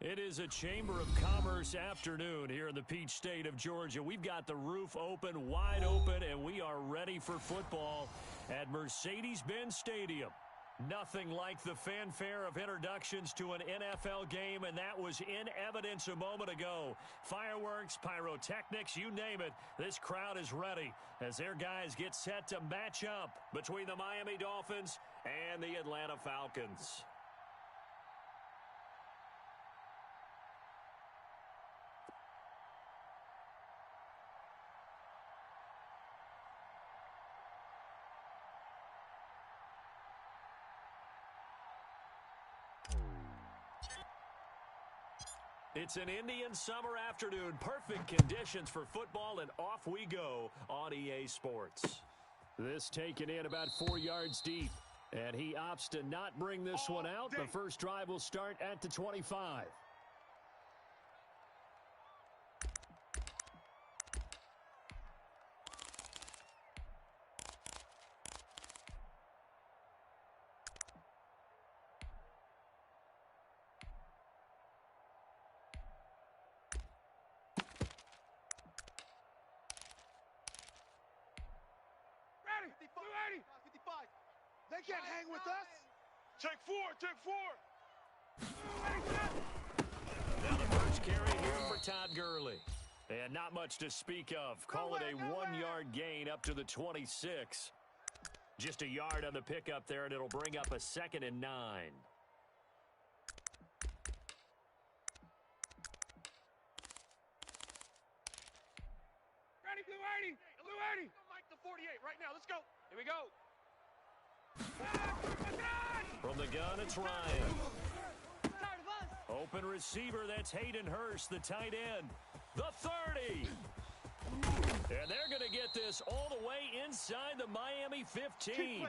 It is a Chamber of Commerce afternoon here in the Peach State of Georgia. We've got the roof open, wide open, and we are ready for football at Mercedes-Benz Stadium. Nothing like the fanfare of introductions to an NFL game, and that was in evidence a moment ago. Fireworks, pyrotechnics, you name it, this crowd is ready as their guys get set to match up between the Miami Dolphins and the Atlanta Falcons. It's an Indian summer afternoon. Perfect conditions for football, and off we go on EA Sports. This taken in about 4 yards deep, and he opts to not bring this one out. The first drive will start at the 25. They can't hang with us. Take four. Now the first carry here for Todd Gurley. And not much to speak of. Call it a 1 yard gain up to the 26. Just a yard on the pickup there, and it'll bring up a 2nd and 9. Blue 80. Mike the 48 right now. Let's go. Here we go. From the gun, it's Ryan. Open receiver, that's Hayden Hurst, the tight end. The 30. And they're going to get this all the way inside the Miami 15.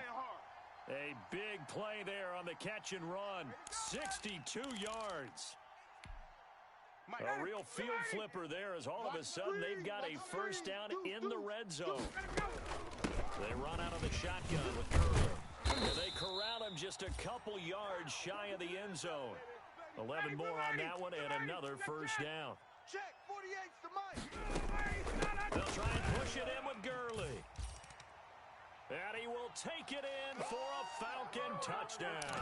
A big play there on the catch and run. 62 yards. A real field flipper there as all of a sudden they've got a first down in the red zone. They run out of the shotgun with Gurley. They corral him just a couple yards shy of the end zone. 11 more on that one and another first down. Check, 48's the Mike. They'll try and push it in with Gurley. And he will take it in for a Falcon touchdown.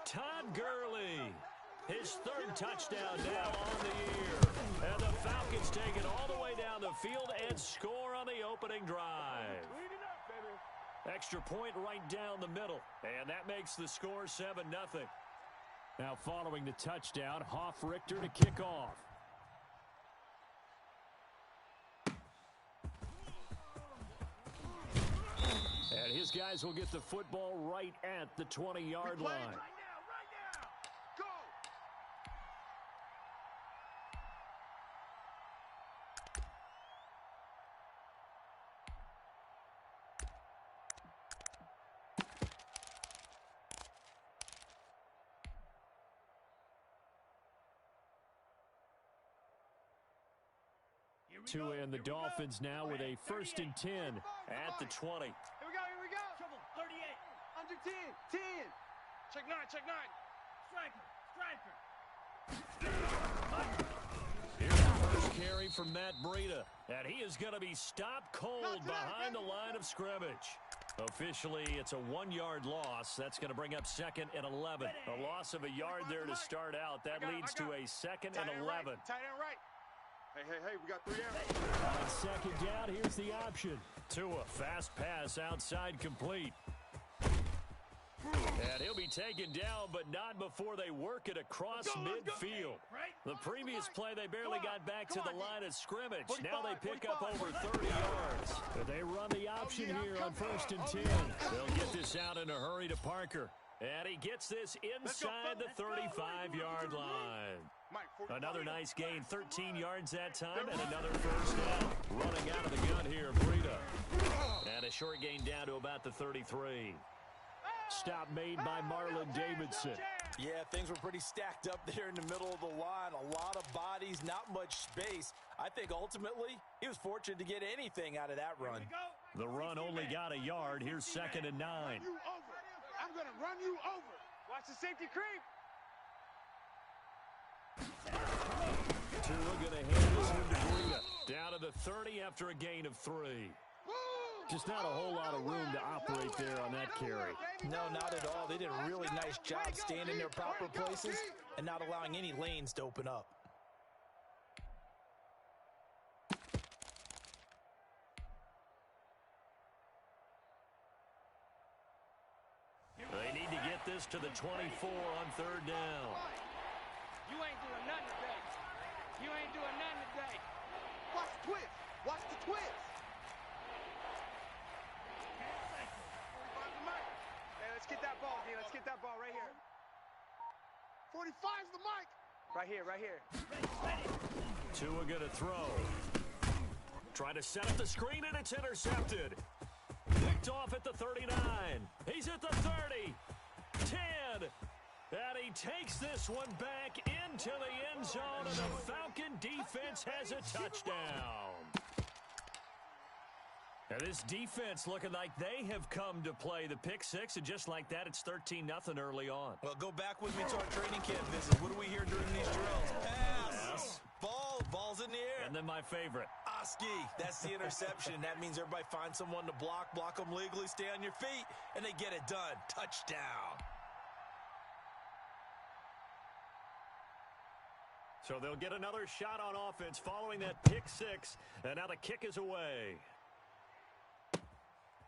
Todd Gurley, his 3rd touchdown now on the year. And the Falcons take it all the way down the field and score on the opening drive. Extra point right down the middle, and that makes the score 7-0. Now following the touchdown, Richter to kick off. And his guys will get the football right at the 20-yard line. Right now. Go. 2 and the Dolphins now with a 1st and 10 at the 20. Here we go. Trouble, 38. Under 10. Check 9. Striker. Here's the first carry from Matt Breida, and he is going to be stopped cold behind the line of scrimmage. Officially, it's a 1 yard loss. That's going to bring up 2nd and 11. A loss of a yard there to start out. That leads to a 2nd and 11. Tight end right. Hey, we got 3 downs. On 2nd down, here's the option. Tua, fast pass outside complete. And he'll be taken down, but not before they work it across midfield. The previous play, they barely got back to the line of scrimmage. Now they pick up over 30 yards. But they run the option here on 1st and 10. They'll get this out in a hurry to Parker. And he gets this inside the 35-yard line. Another nice gain, 13 yards that time, and another first down. Running out of the gun here, Breida. And a short gain down to about the 33. Stop made by Marlon Davidson. Yeah, things were pretty stacked up there in the middle of the line. A lot of bodies, not much space. I think ultimately he was fortunate to get anything out of that run. The run only got a yard. Here's 2nd and 9. I'm going to run you over. Watch the safety creep. Tua going to hand this one to Breida. Down to the 30 after a gain of 3. Just not a whole lot of room to operate there on that carry. No, not at all. They did a really nice job staying in their proper places and not allowing any lanes to open up. They need to get this to the 24 on 3rd down. You ain't doing nothing today. You ain't doing nothing today. Watch the twist. Watch the twist. Hey, let's get that ball, D. Let's get that ball right here. 45's the mic. Right here, right here. Tua going to throw. Trying to set up the screen, and it's intercepted. Picked off at the 39. He's at the 30. 10. And he takes this one back into the end zone, and the Falcon defense has a touchdown. And this defense looking like they have come to play the pick six, and just like that, it's 13-0 early on. Well, go back with me to our training camp visit. What do we hear during these drills? Pass. Ball's in the air. And then my favorite. Oski, that's the interception. That means everybody finds someone to block them legally, stay on your feet, and they get it done. Touchdown. So they'll get another shot on offense following that pick six, and now the kick is away.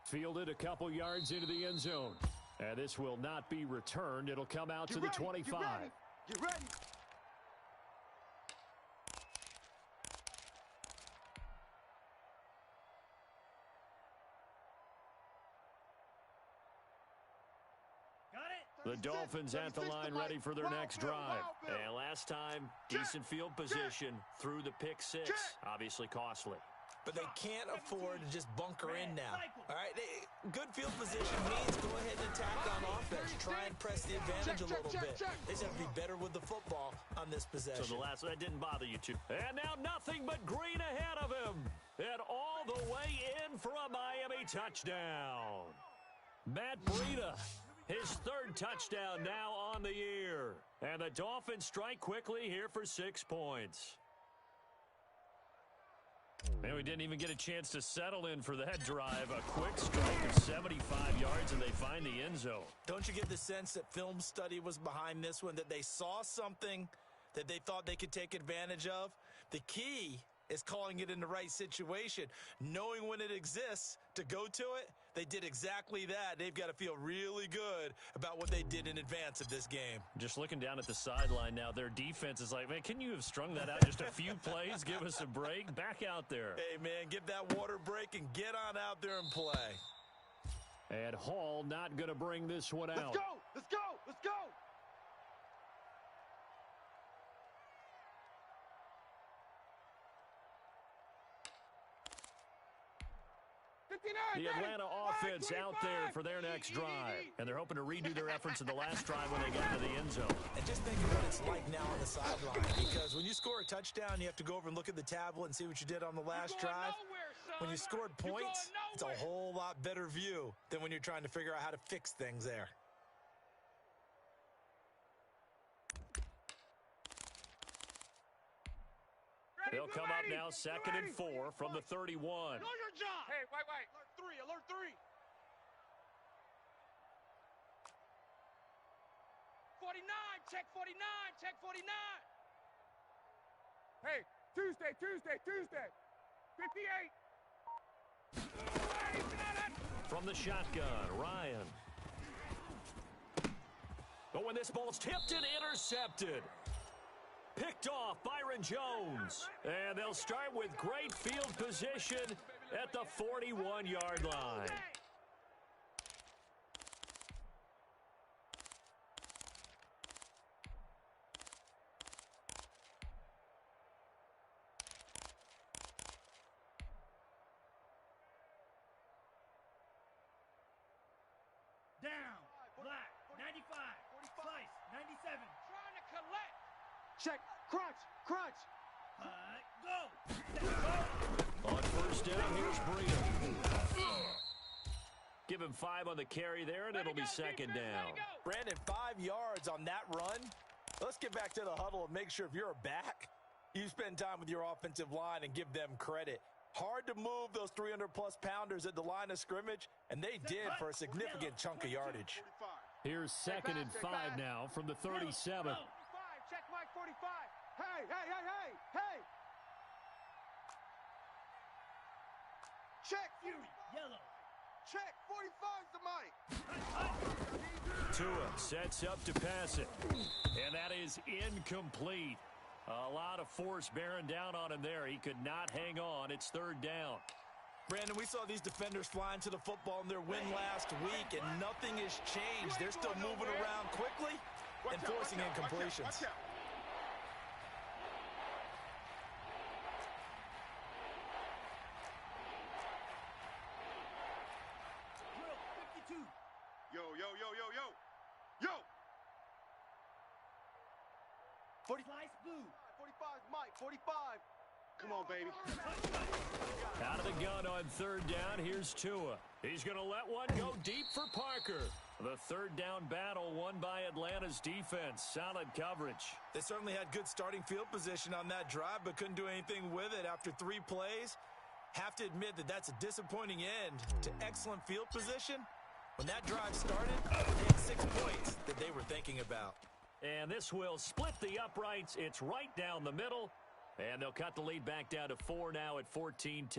Fielded a couple yards into the end zone. And this will not be returned. It'll come out to the 25. Get ready. The Dolphins at the line ready for their next drive. And last time, decent field position through the pick six. Obviously costly. But they can't afford to just bunker in now. All right, good field position means go ahead and attack on offense. Try and press the advantage a little bit. They just have to be better with the football on this possession. So the last one, that didn't bother you too. And now nothing but green ahead of him. And all the way in for a Miami touchdown. Matt Breida, his 3rd touchdown now on the year. And the Dolphins strike quickly here for 6 points. And we didn't even get a chance to settle in for that drive. A quick strike of 75 yards, and they find the end zone. Don't you get the sense that film study was behind this one, that they saw something that they thought they could take advantage of? The key is calling it in the right situation, knowing when it exists to go to it. They did exactly that. They've got to feel really good about what they did in advance of this game. Just looking down at the sideline now, their defense is like, man, can you have strung that out just a few plays? Give us a break. Back out there. Hey, man, give that water break and get on out there and play. And Hall not going to bring this one out. Let's go! Let's go! Let's go! The Atlanta offense out there for their next drive. And they're hoping to redo their efforts in the last drive when they got to the end zone. And just think of what it's like now on the sideline. Because when you score a touchdown, you have to go over and look at the tablet and see what you did on the last drive. When you scored points, it's a whole lot better view than when you're trying to figure out how to fix things there. They'll come up now 2nd and 4 from the 31. Know your job. Hey, wait. Alert 3. 49. Check 49. Check 49. Hey, Tuesday. 58. From the shotgun, Ryan. But when this ball's tipped and intercepted. Picked off Byron Jones. And they'll start with great field position at the 41-yard line. Down. Black. 95. Slice. 97. Trying to collect. Check. Crunch. Go. On 1st down, here's Breida. Give him 5 on the carry there, and it'll be 2nd down. Brandon, 5 yards on that run. Let's get back to the huddle and make sure if you're a back, You spend time with your offensive line and give them credit. Hard to move those 300-plus pounders at the line of scrimmage, and they did for a significant chunk of yardage. Here's 2nd and 5 now from the 37. Check Mike 45. Hey, hey, hey, hey, hey. Check. Fury, yellow. Check. 45's the Mike. Tua sets up to pass it. And that is incomplete. A lot of force bearing down on him there. He could not hang on. It's 3rd down. Brandon, we saw these defenders flying to the football in their win last week, and nothing has changed. They're still moving around quickly and forcing incompletions. Drill, 52. Yo, yo, yo, yo, yo. Yo. 40. Slice blue. 45's Mike. 45. Come on, baby. Out of the gun on 3rd down. Here's Tua. He's going to let one go deep for Parker. The 3rd down battle won by Atlanta's defense. Solid coverage. They certainly had good starting field position on that drive, but couldn't do anything with it after 3 plays. Have to admit that that's a disappointing end to excellent field position. When that drive started, they had 6 points that they were thinking about. And this will split the uprights. It's right down the middle. And they'll cut the lead back down to 4 now at 14-10.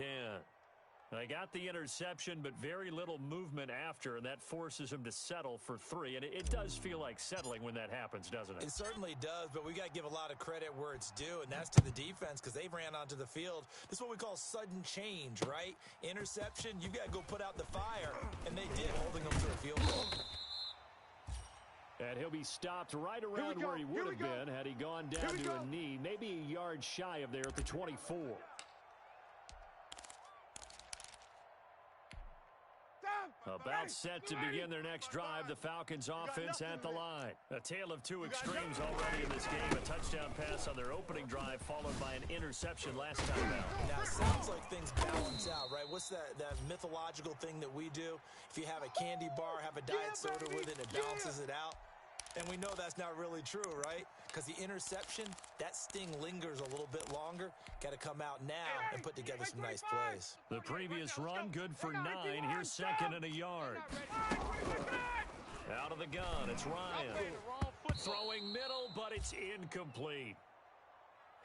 They got the interception, but very little movement after, and that forces them to settle for 3. And it does feel like settling when that happens, doesn't it? It certainly does, but we got to give a lot of credit where it's due, and that's to the defense because they ran onto the field. This is what we call sudden change, right? Interception, you got to go put out the fire, and they did, holding them to a field goal. And he'll be stopped right around where he would have been had he gone down to a knee, maybe a yard shy of there at the 24. About set to begin their next drive, the Falcons offense at the line. A tale of 2 extremes already in this game. A touchdown pass on their opening drive, followed by an interception last time out. Now, it sounds like things balance out, right? What's that mythological thing that we do? If you have a candy bar, have a diet soda with it, it balances it out. And we know that's not really true, right? Because the interception, that sting lingers a little bit longer. Got to come out now and put together some nice plays. The previous run, good for 9. Here's 2nd and a yard. Out of the gun, it's Ryan. Throwing middle, but it's incomplete.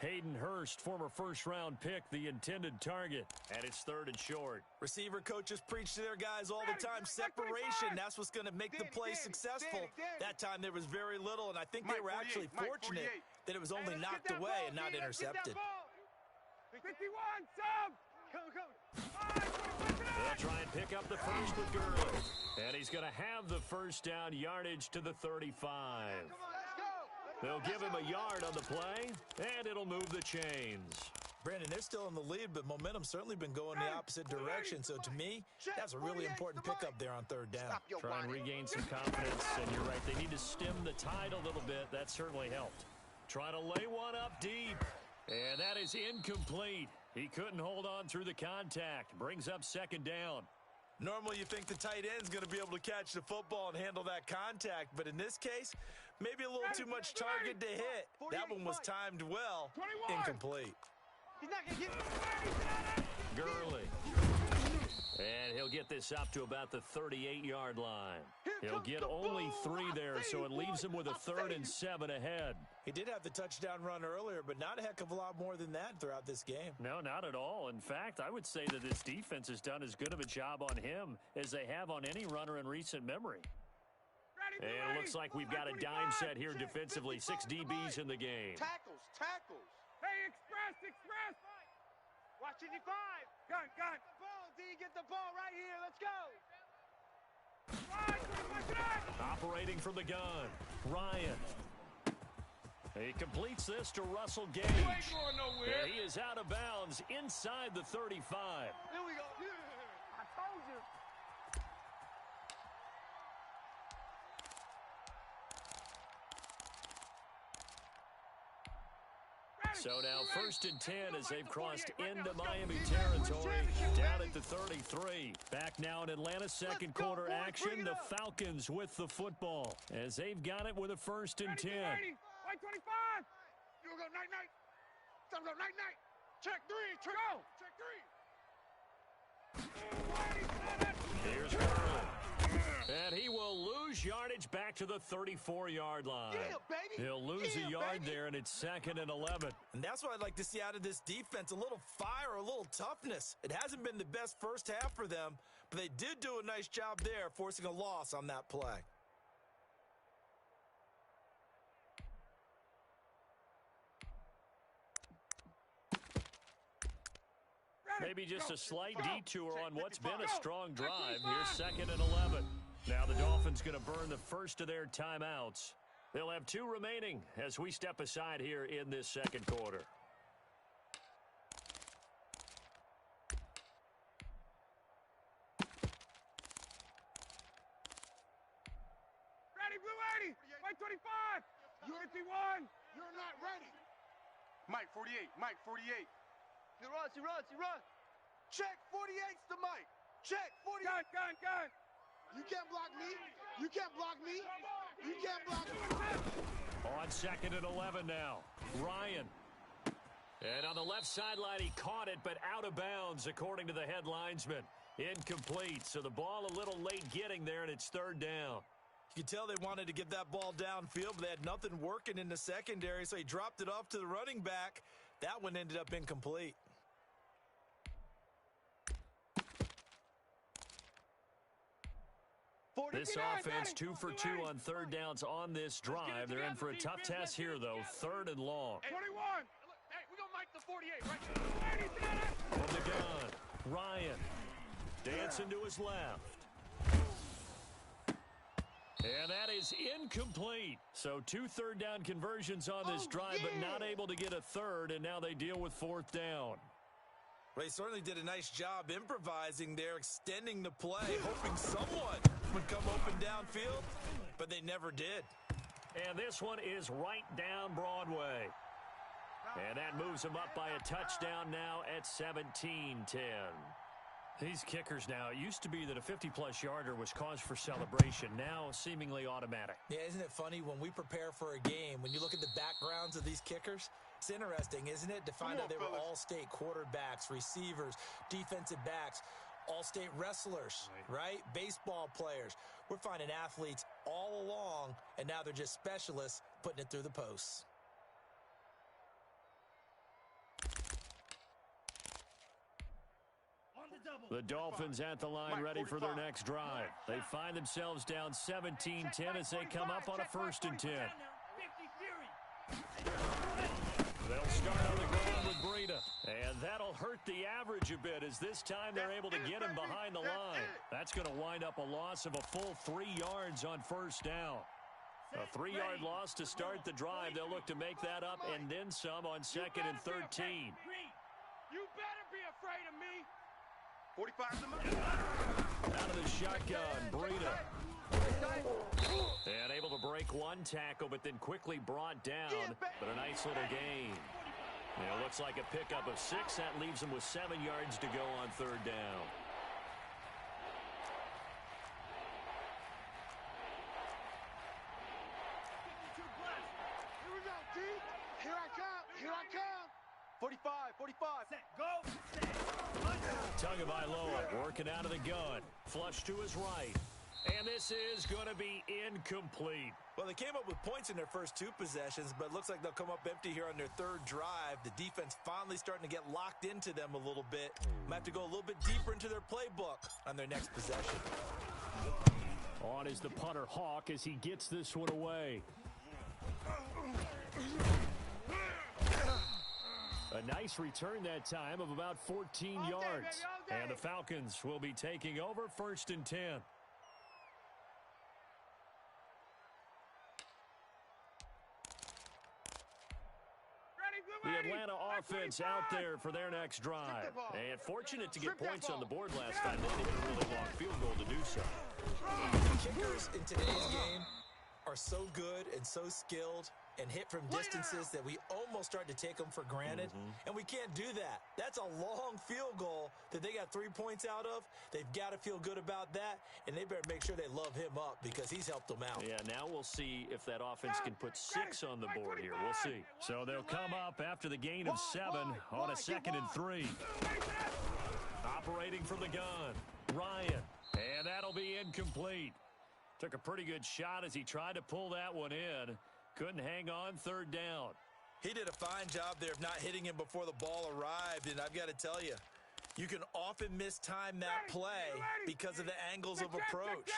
Hayden Hurst, former first-round pick, the intended target. And it's 3rd and short. Receiver coaches preach to their guys all the time. Separation, that's what's going to make the play successful. That time there was very little, and I think they were actually fortunate that it was only knocked away and not intercepted. 51, sub! They'll try and pick up the first with Gurley. And he's going to have the first down yardage to the 35. They'll give him a yard on the play, and it'll move the chains. Brandon, they're still in the lead, but momentum's certainly been going the opposite direction. So to me, that's a really important pickup there on 3rd down. Try and regain some confidence, and you're right. They need to stem the tide a little bit. That certainly helped. Trying to lay one up deep, and that is incomplete. He couldn't hold on through the contact. Brings up 2nd down. Normally you think the tight end's going to be able to catch the football and handle that contact, but in this case, maybe a little too much target to hit. That one was timed well. Incomplete. He's not going to get Gurley. And he'll get this up to about the 38-yard line. He'll get only 3 there, so it leaves him with a 3rd and 7 ahead. He did have the touchdown run earlier, but not a heck of a lot more than that throughout this game. No, not at all. In fact, I would say that this defense has done as good of a job on him as they have on any runner in recent memory. And it looks like we've got a dime set here defensively. 6 DBs in the game. Tackles. Hey, express. Watch 55. Gun. Ball, D, get the ball right here. Let's go. Operating from the gun, Ryan. He completes this to Russell Gage. And he is out of bounds inside the 35. Here we go. I told you. So now 1st and 10 as they've crossed into Miami territory, down at the 33. Back now in Atlanta's second quarter action, the Falcons with the football as they've got it with a 1st and 10. White 25. You go, night. Night, night. Check three. Go. Check three. Here's Gurley. And he will lose yardage back to the 34-yard line. Yeah, baby. He'll lose a yard there, and it's 2nd and 11. And that's what I'd like to see out of this defense, a little fire, a little toughness. It hasn't been the best first half for them, but they did do a nice job there, forcing a loss on that play. Maybe just a slight detour on what's been a strong drive. Here's 2nd and 11. Now the Dolphins going to burn the first of their timeouts. They'll have 2 remaining as we step aside here in this second quarter. Ready, Blue 80. Mike 25. You're 51. You're not ready. Mike 48. Mike 48. He runs. Check 48's the Mike. Check 48. Gun. You can't block me. You can't block me. You can't block me. On 2nd and 11 now. Ryan. And on the left sideline, he caught it, but out of bounds, according to the head linesman. Incomplete. So the ball a little late getting there, and it's 3rd down. You could tell they wanted to get that ball downfield, but they had nothing working in the secondary, so he dropped it off to the running back. That one ended up incomplete. This offense 2 for 2 on 3rd downs on this drive. They're in for a tough test here, though. 3rd and long. 21. Hey, we're going to Mike the 48, right? From the gun, Ryan dancing to his left. And that is incomplete. So 2 3rd down conversions on this drive, but not able to get a 3rd, and now they deal with 4th down. Well, he certainly did a nice job improvising there, extending the play, hoping someone would come open downfield, but they never did. And this one is right down Broadway. And that moves them up by a touchdown now at 17-10. These kickers now, it used to be that a 50-plus yarder was cause for celebration. Now seemingly automatic. Yeah, isn't it funny when we prepare for a game, when you look at the backgrounds of these kickers? It's interesting, isn't it, to find out they were all-state quarterbacks, receivers, defensive backs, all-state wrestlers, right? Baseball players. We're finding athletes all along, and now they're just specialists putting it through the posts. The Dolphins at the line ready for their next drive. They find themselves down 17-10 as they come up on a 1st and 10. They'll start on the ground with Breida. And that'll hurt the average a bit as this time they're able to get him behind the line. That's going to wind up a loss of a full 3 yards on 1st down. A 3-yard loss to start the drive. They'll look to make that up and then some on 2nd and 13. You better be afraid of me. 45 Out of the shotgun, Breida. And able to break one tackle, but then quickly brought down. But a nice little gain. It looks like a pickup of 6. That leaves them with 7 yards to go on 3rd down. Here we go, D. Here I come. 45. Set, go. Set. Tagovailoa working out of the gun. Flush to his right. And this is going to be incomplete. Well, they came up with points in their first 2 possessions, but it looks like they'll come up empty here on their 3rd drive. The defense finally starting to get locked into them a little bit. Might have to go a little bit deeper into their playbook on their next possession. On is the punter Hawk as he gets this one away. A nice return that time of about 14 yards. And the Falcons will be taking over 1st and 10. The Atlanta offense out there for their next drive. And fortunate to get points on the board last time. They needed a really long field goal to do so. Kickers in today's game are so good and so skilled. and hit from distances that we almost start to take them for granted, and we can't do that. That's a long field goal that they got 3 points out of. They've got to feel good about that, and they better make sure they love him up because he's helped them out. Yeah, now we'll see if that offense can put 6 on the board here. We'll see. So they'll come up after the gain of 7 on a 2nd and 3. Operating from the gun, Ryan, and that'll be incomplete. Took a pretty good shot as he tried to pull that one in. Couldn't hang on 3rd down. He did a fine job there of not hitting him before the ball arrived, and I've got to tell you, you can often mistime that play because of the angles of approach.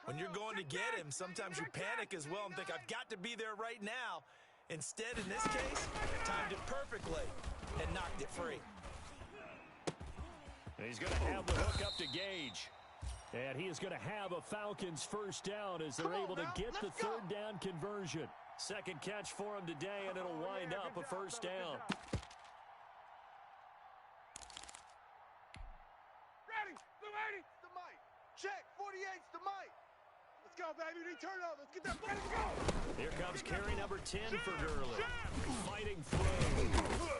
When you're going to get him, sometimes you panic as well and think, I've got to be there right now. Instead, in this case, timed it perfectly and knocked it free. And he's going to have the hook up to Gage. And he is going to have a Falcons first down as they're able to get the 3rd down conversion. 2nd catch for him today, and it'll wind up a first down. Ready, Blue 80, the Mike. Check, 48's the Mike. Let's go, baby. We need turnover. Let's get that. Let's go. Here comes carry number 10 for Gurley. Fighting through.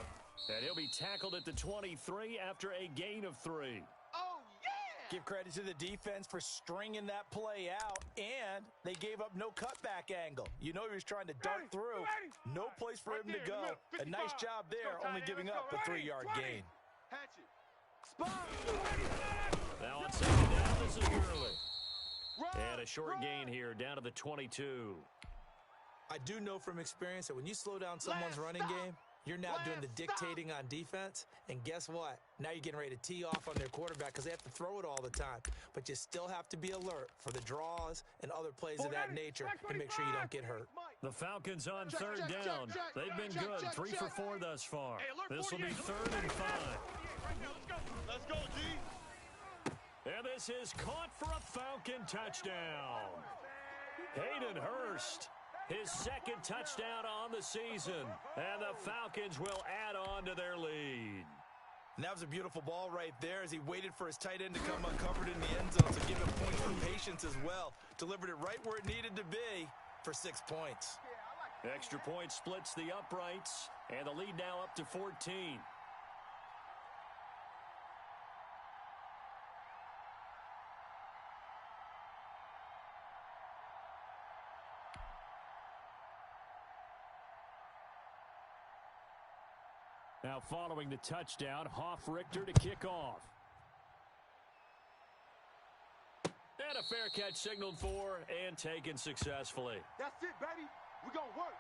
And he'll be tackled at the 23 after a gain of 3. Oh, yeah! Give credit to the defense for stringing that play out, and they gave up no cutback angle. You know he was trying to dart through. No place for him to go. A nice job there, only giving up a 3-yard gain. Hatchet. Spot. Now on 2nd down, this is Gurley. And a short gain here, down to the 22. I do know from experience that when you slow down someone's running game, you're now doing the dictating on defense, and guess what? Now you're getting ready to tee off on their quarterback because they have to throw it all the time. But you still have to be alert for the draws and other plays of that nature and make sure you don't get hurt. The Falcons on 3rd down. They've been good, 3 for 4 thus far. This will be 3rd and 5. Let's go, G. And this is caught for a Falcon touchdown. Hayden Hurst, his 2nd touchdown on the season. And the Falcons will add on to their lead. And that was a beautiful ball right there as he waited for his tight end to come uncovered in the end zone. So give him points for patience as well. Delivered it right where it needed to be for 6 points. Extra point splits the uprights. And the lead now up to 14. Now following the touchdown, Hoff-Richter to kick off. And a fair catch signaled for and taken successfully. That's it, baby. We're going to work.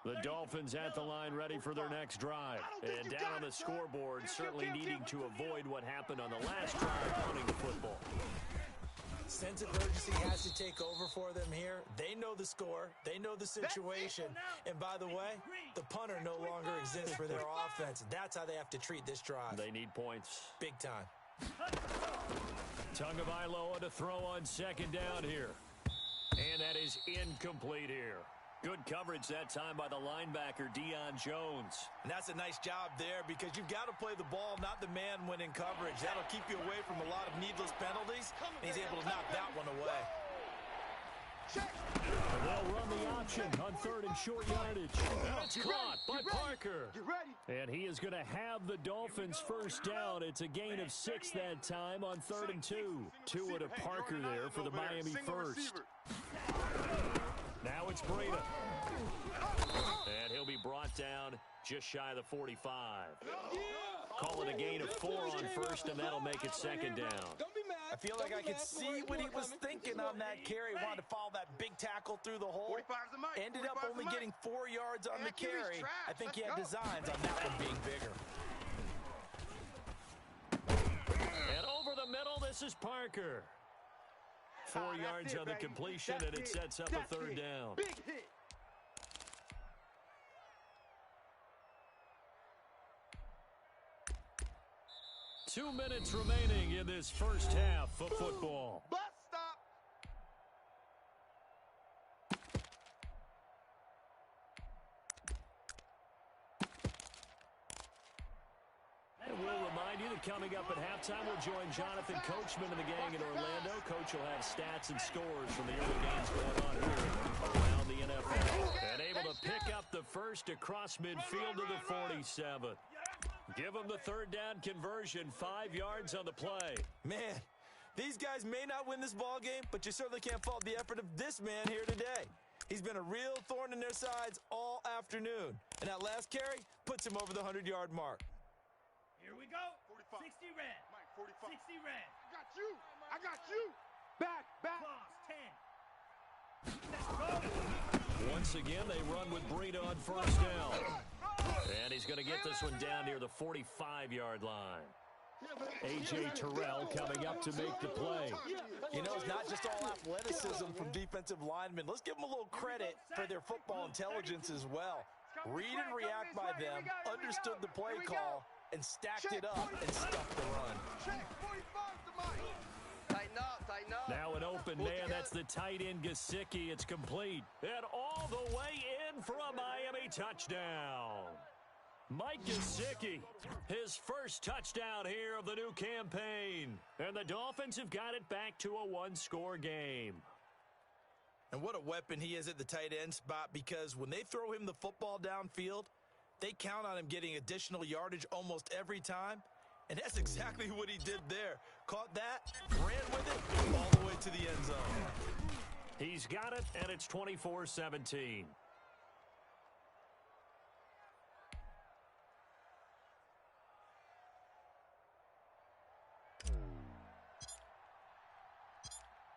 The Dolphins at the line ready for their next drive. And down on the scoreboard, certainly needing to avoid what happened on the last drive punting the football. Sense of urgency has to take over for them here. They know the score. They know the situation. And by the way, the punter no longer exists for their offense. That's how they have to treat this drive. They need points. Big time. Tagovailoa to throw on 2nd down here. And that is incomplete here. Good coverage that time by the linebacker, Deion Jones. And that's a nice job there because you've got to play the ball, not the man when in coverage. That'll keep you away from a lot of needless penalties. And he's able to knock that one away. They'll run the option on 3rd and short yardage. It's caught by Parker. And he is going to have the Dolphins first down. It's a gain of 6 that time on 3rd and 2. Tua to Parker there for the Miami first. Now it's Breida. And he'll be brought down just shy of the 45. Call it a gain of 4 on 1st, and that'll make it 2nd down. I feel like I could see what he was thinking on that carry. Wanted to follow that big tackle through the hole. Ended up only getting 4 yards on the carry. I think he had designs on that one being bigger. And over the middle, this is Parker. 4 yards on the completion, and it sets up a 3rd down. Big hit. Two minutes remaining in this first half of football. Bus stop. that coming up at halftime, we'll join Jonathan Coachman and the gang in Orlando. Coach will have stats and scores from the early games going on here around the NFL. And able to pick up the first across midfield to the 47. Give them the third down conversion, 5 yards on the play. Man, these guys may not win this ball game, but you certainly can't fault the effort of this man here today. He's been a real thorn in their sides all afternoon. And that last carry puts him over the 100-yard mark. Here we go. 45. 60 red. Mike, 45. 60 red. I got you. Back. Cross, 10. Let's go. Once again, they run with Breida on first down. And he's going to get this one down near the 45-yard line. A.J. Terrell coming up to make the play. You know, it's not just all athleticism from defensive linemen. Let's give them a little credit for their football intelligence as well. Read and react by them, understood the play call, and stacked it up and stuffed the run. Tighten up. Now an open man, that's the tight end Gesicki. It's complete. And all the way in for a Miami touchdown. Mike Gesicki, his first touchdown here of the new campaign. And the Dolphins have got it back to a one-score game. And what a weapon he is at the tight end spot, because when they throw him the football downfield, they count on him getting additional yardage almost every time. And that's exactly what he did there. Caught that, ran with it, all the way to the end zone. He's got it, and it's 24-17.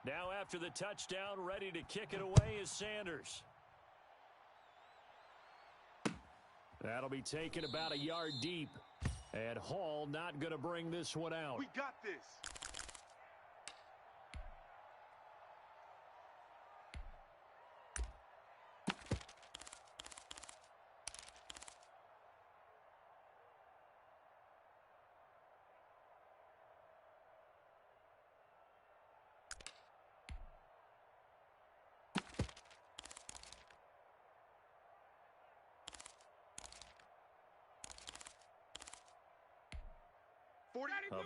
Now after the touchdown, ready to kick it away is Sanders. That'll be taken about a yard deep. And Hall not going to bring this one out. We got this.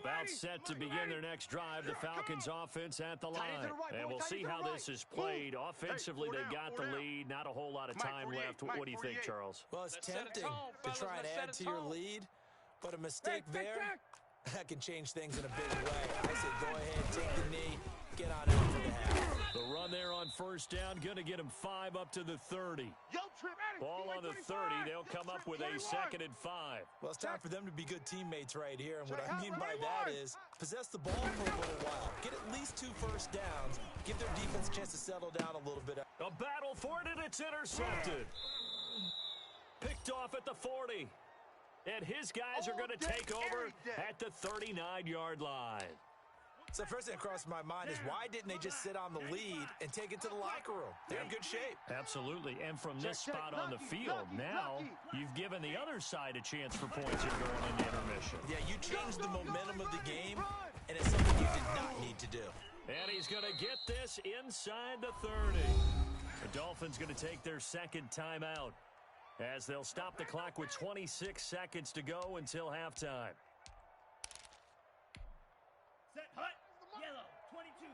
About set to begin their next drive, the Falcons offense at the line. And we'll see how this is played. Offensively, they got the lead. Not a whole lot of time left. What do you think, Charles? Well, it's tempting to try and add to your lead, but a mistake there, that can change things in a big way. I say go ahead, take the knee, get on out for the half. The run there on first down, going to get him 5 up to the 30. Ball on the 30, they'll come up with a 2nd and 5. Well, it's time for them to be good teammates right here, and what I mean by that is possess the ball for a little while. Get at least 2 first downs. Give their defense a chance to settle down a little bit. A battle for it, and it's intercepted. Picked off at the 40. And his guys are going to take over at the 39-yard line. So first thing that crossed my mind is why didn't they just sit on the lead and take it to the locker room? They're in good shape. Absolutely. And from this spot on the field, now you've given the other side a chance for points here going into intermission. Yeah, you changed the momentum of the game, and it's something you did not need to do. And he's going to get this inside the 30. The Dolphins going to take their second timeout as they'll stop the clock with 26 seconds to go until halftime. Set, hut, yellow, 22.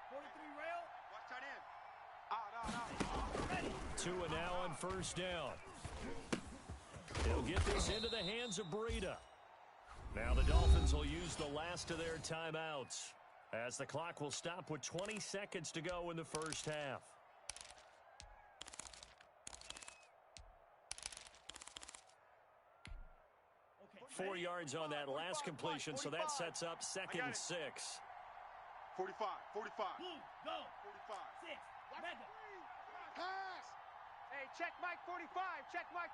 43 rail. Watch that in. Ready. Tua now on first down. He'll get this into the hands of Breida. Now the Dolphins will use the last of their timeouts as the clock will stop with 20 seconds to go in the first half. Okay. 4 yards on that last completion, so that sets up 2nd and 6. 45. Blue, go. 45. 6, mega. Pass. Hey, check Mike 45. Check Mike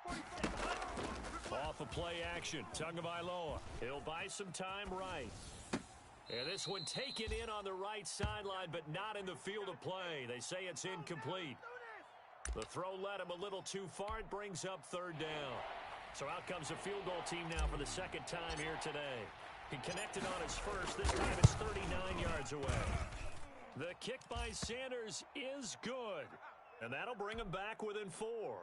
45. Off of play action, Tagovailoa. He'll buy some time right. And this one taken in on the right sideline, but not in the field of play. They say it's incomplete. The throw led him a little too far. It brings up 3rd down. So out comes the field goal team now for the second time here today. He connected on his first. This time it's 39 yards away. The kick by Sanders is good. And that'll bring him back within 4.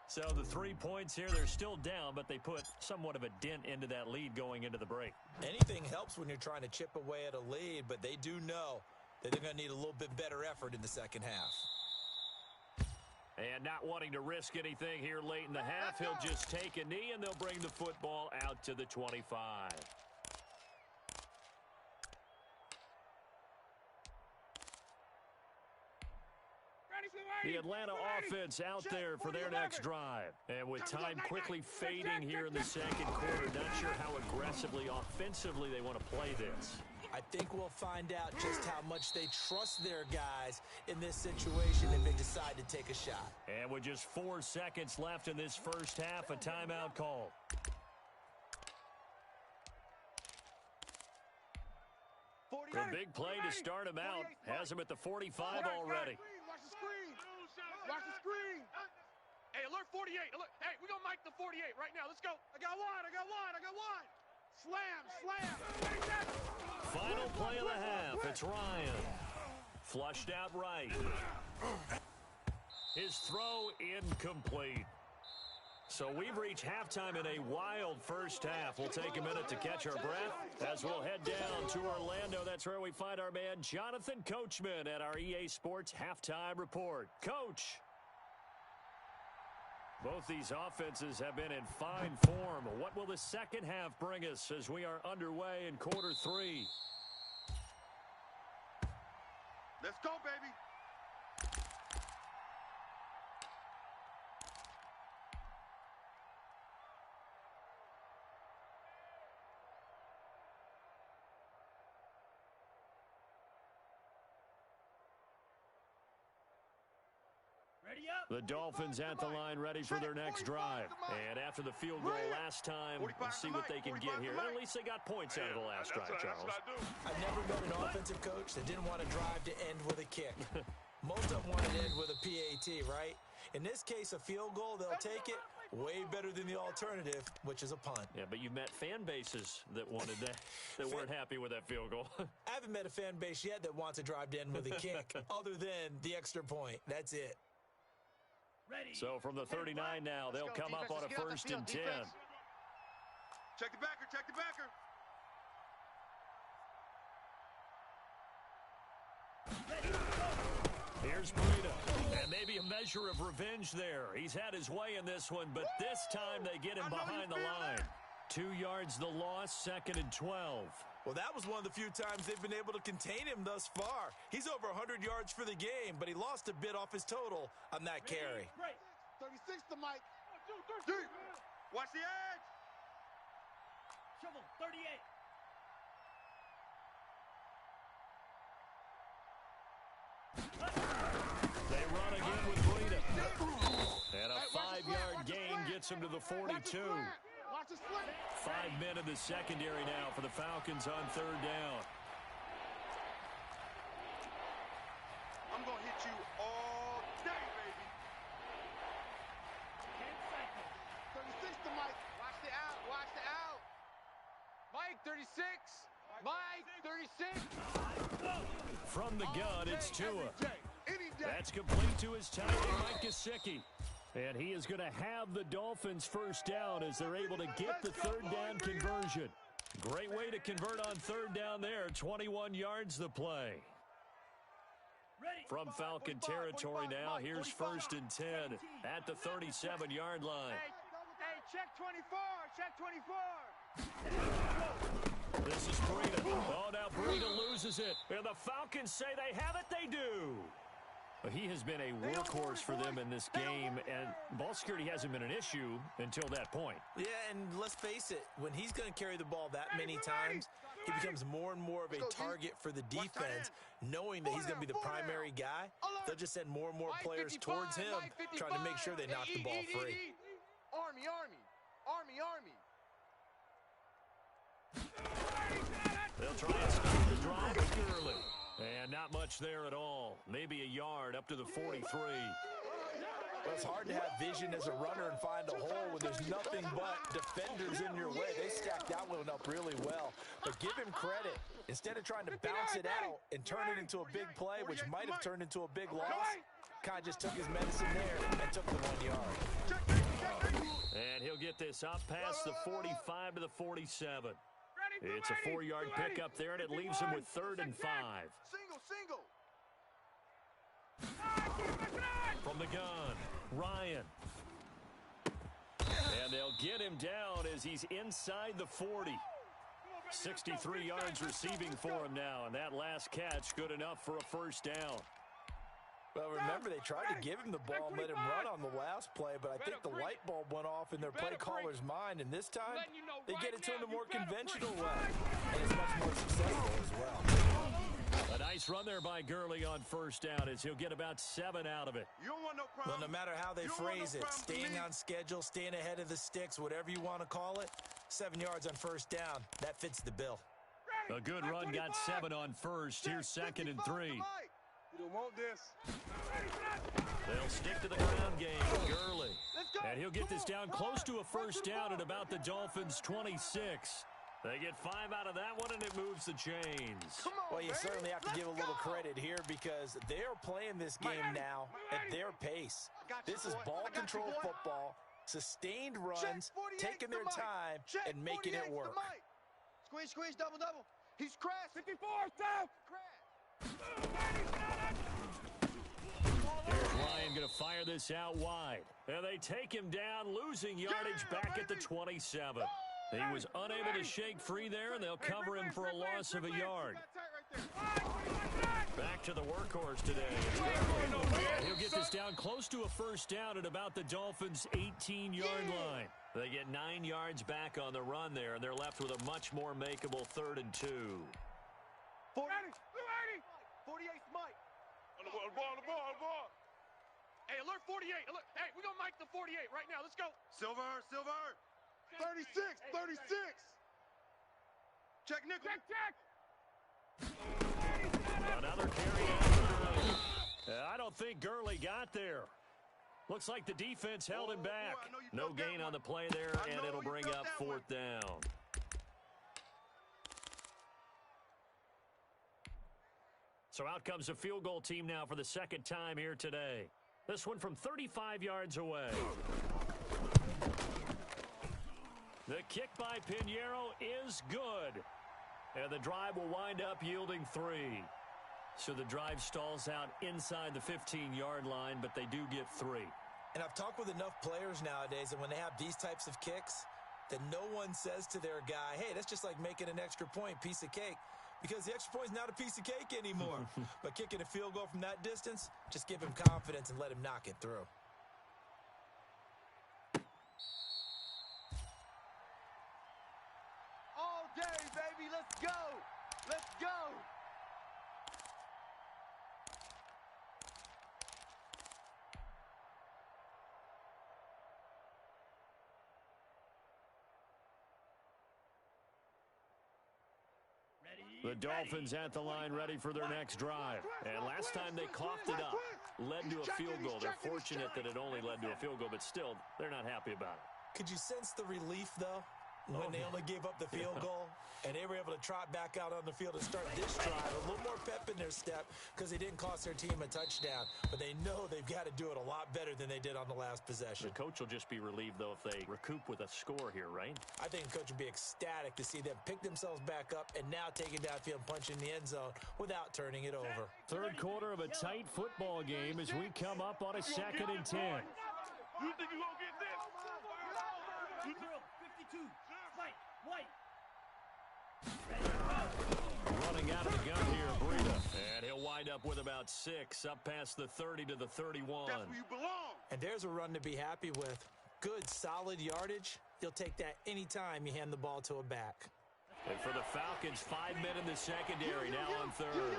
So the 3 points here, they're still down, but they put somewhat of a dent into that lead going into the break. Anything helps when you're trying to chip away at a lead, but they do know that they're going to need a little bit better effort in the second half. And not wanting to risk anything here late in the half, he'll just take a knee, and they'll bring the football out to the 25. The Atlanta offense out there for their next drive. And with time quickly fading here in the second quarter, not sure how aggressively, offensively they want to play this. I think we'll find out just how much they trust their guys in this situation if they decide to take a shot. And with just 4 seconds left in this first half, a timeout call. A big play to start him out. Has him at the 45 already. Watch the screen. Watch the screen. Hey, alert 48. Alert. Hey, we're going to mic the 48 right now. Let's go. I got one. Slam. Final play of the half. It's Ryan. Flushed out right. His throw incomplete. So we've reached halftime in a wild first half. We'll take a minute to catch our breath as we'll head down to Orlando. That's where we find our man Jonathan Coachman at our EA Sports Halftime Report. Coach. Both these offenses have been in fine form. What will the second half bring us as we are underway in quarter 3? Let's go, baby. Ready up. The Dolphins at the line ready for their next drive. And after the field goal last time, we'll see what they can get here. And at least they got points out of the last drive, Charles. I've never met an offensive coach that didn't want to drive to end with a kick. Most of them want to end with a PAT, right? In this case, a field goal, they'll take it. Way better than the alternative, which is a punt. Yeah, but you've met fan bases that wanted that, that weren't happy with that field goal. I haven't met a fan base yet that wants to drive to end with a kick, other than the extra point. That's it. Ready. So from the 39 now, they'll come up on a 1st and 10. Check the backer. Here's Breida, and maybe a measure of revenge there. He's had his way in this one, but this time they get him behind the line. 2 yards the loss, 2nd and 12. Well, that was one of the few times they've been able to contain him thus far. He's over 100 yards for the game, but he lost a bit off his total on that carry. 36 to Mike. Deep. Watch the edge. Shovel, 38. They run again with Breida. And a 5-yard gain gets him to the 42. 5 men in the secondary now for the Falcons on 3rd down. I'm going to hit you all day, baby. 10 seconds. 36 to Mike. Watch the out. Mike, 36. Mike, 36. From the gun, it's Tua. Any day. That's complete to his tight end, Mike Gesicki. And he is going to have the Dolphins first down as they're able to get the 3rd down conversion. Great way to convert on 3rd down there. 21 yards the play. Ready. From Falcon territory now, here's 1st and 10 at the 37-yard line. Hey, check 24. Check 24. This is Breida. Oh, now Breida loses it. And the Falcons say they have it. They do. But he has been a workhorse for them in this game, and ball security hasn't been an issue until that point. Yeah, and let's face it, when he's going to carry the ball that many times, he becomes more and more of a target for the defense, knowing that he's going to be the primary guy. They'll just send more and more players towards him, trying to make sure they knock the ball free. Army. They'll try and stop the drive early. And not much there at all. Maybe a yard up to the 43. Well, it's hard to have vision as a runner and find a hole when there's nothing but defenders in your way. They stacked that one up really well. But give him credit. Instead of trying to bounce it out and turn it into a big play, which might have turned into a big loss, kind of just took his medicine there and took the 1 yard. And he'll get this up past the 45 to the 47. It's a 4-yard pickup there, and it leaves him with 3rd and 5. Single. From the gun, Ryan. And they'll get him down as he's inside the 40. 63 yards receiving for him now, and that last catch good enough for a first down. Well, remember, they tried to give him the ball and let him run on the last play, but I think the light bulb went off in their play caller's mind, and this time they get it to him a more conventional way, and it's much more successful as well. A nice run there by Gurley on first down as he'll get about 7 out of it. You don't want no problem. Well, no matter how they phrase it, staying on schedule, staying ahead of the sticks, whatever you want to call it, 7 yards on first down, that fits the bill. A good run got 7 on first. Here's 2nd and 3. You don't want this. They'll stick to the ground game. Gurley. And he'll get this down close to a first down at about the Dolphins' 26. They get 5 out of that one, and it moves the chains. Well, you certainly have to give a little credit here because they're playing this game now at their pace. This is ball control football, sustained runs, taking their time, and making it work. Squeeze, double. He's crashed. 54, stop. Here's Ryan going to fire this out wide. And they take him down, losing yardage back at the 27. He was unable to shake free there, and they'll cover him for a loss of a yard. Back to the workhorse today. He'll get this down close to a first down at about the Dolphins' 18-yard line. They get 9 yards back on the run there, and they're left with a much more makeable 3rd and 2. 48 Mike. On the ball. Hey, alert 48. Alert. Hey, we're going to mic the 48 right now. Let's go. Silver. 36. Check nickel. Check. Another carry after. I don't think Gurley got there. Looks like the defense held him back. No gain on the play there, and it'll bring up 4th down. So out comes a field goal team now for the 2nd time here today. This one from 35 yards away. The kick by Pinheiro is good. And the drive will wind up yielding 3. So the drive stalls out inside the 15-yard line, but they do get 3. And I've talked with enough players nowadays, and when they have these types of kicks, that no one says to their guy, hey, that's just like making an extra point, piece of cake. Because the extra point is not a piece of cake anymore. But kicking a field goal from that distance, just give him confidence and let him knock it through. All day, baby. Let's go. The Dolphins at the line ready for their next drive. And last time they coughed it up, led to a field goal. They're fortunate that it only led to a field goal, but still, they're not happy about it. Could you sense the relief, though, when they only gave up the field goal? And they were able to trot back out on the field and start this drive. A little more pep in their step because they didn't cost their team a touchdown. But they know they've got to do it a lot better than they did on the last possession. The coach will just be relieved, though, if they recoup with a score here, right? I think the coach would be ecstatic to see them pick themselves back up and now take it downfield and punch in the end zone without turning it over. 3rd quarter of a tight football game as we come up on a 2nd and 10. You think you're going to get this? 52. White. Running out of the gun here, Breida. And he'll wind up with about 6, up past the 30 to the 31. That's where you belong. And there's a run to be happy with. Good, solid yardage. You'll take that anytime you hand the ball to a back. And for the Falcons, 5 men in the secondary, now on 3rd.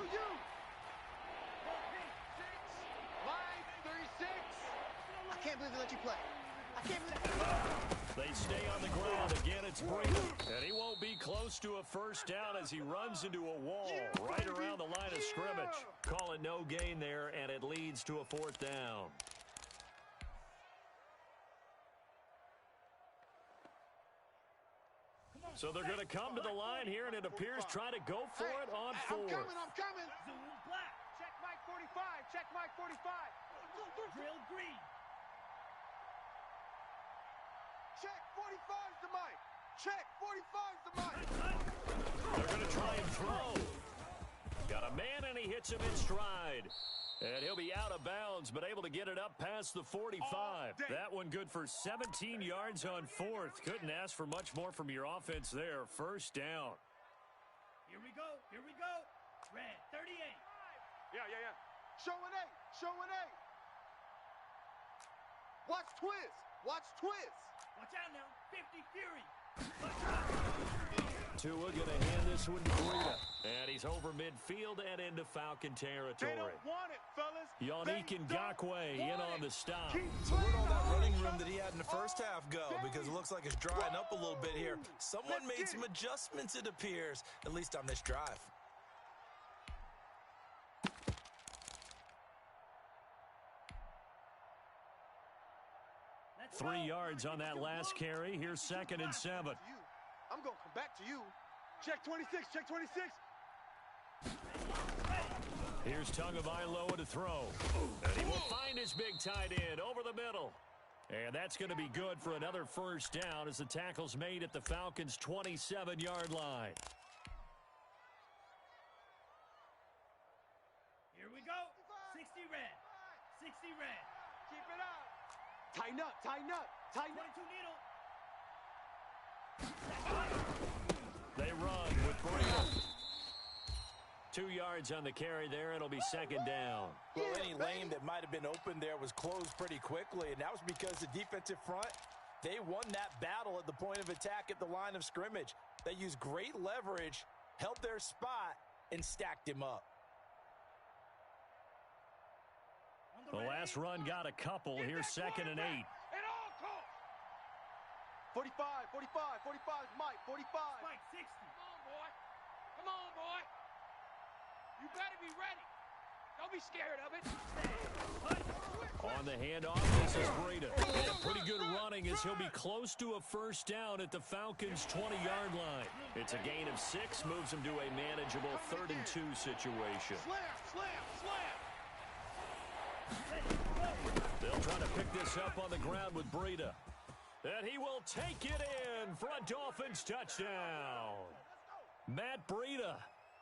Line 36. I can't believe they let you play. I can't believe They stay on the ground. Again, it's Breida. And he won't be close to a first down as he runs into a wall right around the line of scrimmage. Call it no gain there, and it leads to a 4th down. So they're going to come to the line here, and it appears try to go for it on 4th. I'm coming. Zoom black. Check Mike 45. Drill green. Check, 45's the mic. Check, 45's the mic. They're going to try and throw. Got a man, and he hits him in stride. And he'll be out of bounds, but able to get it up past the 45. That one good for 17 yards on fourth. Couldn't ask for much more from your offense there. First down. Here we go. Here we go. Red, 38. Yeah. Showing eight. Watch twist. Watch out now. 50 Fury. Tua going to hand this one to Breida. And he's over midfield and into Falcon territory. They don't want it, fellas. Yannick Ngakoue in on the stop. So where'd all that running room that he had in the first half go? Because it looks like it's drying up a little bit here. Someone made some adjustments, it appears, at least on this drive. Let's 3 go. yards on that last carry. Here's 2nd and 7. I'm going to come back to you. Check 26. Here's Tagovailoa to throw. And he will find his big tight end over the middle. And that's going to be good for another first down as the tackle's made at the Falcons' 27-yard line. Here we go. 60 red. 60 red. Keep it up. Tighten up. 22 needle. They run with Breida. 2 yards on the carry there. It'll be 2nd down. Well, any lane that might have been open there was closed pretty quickly, and that was because the defensive front, they won that battle at the point of attack at the line of scrimmage. They used great leverage, held their spot, and stacked him up. The last run got a couple. Here's 2nd and 8. At all costs. 45, Mike, 45. Spike 60. Come on, boy. You better be ready. Don't be scared of it. On the handoff, this is Breida. And pretty good running as he'll be close to a first down at the Falcons' 20-yard line. It's a gain of 6, moves him to a manageable 3rd and 2 situation. Slam. They'll try to pick this up on the ground with Breida. And he will take it in for a Dolphins touchdown. Matt Breida,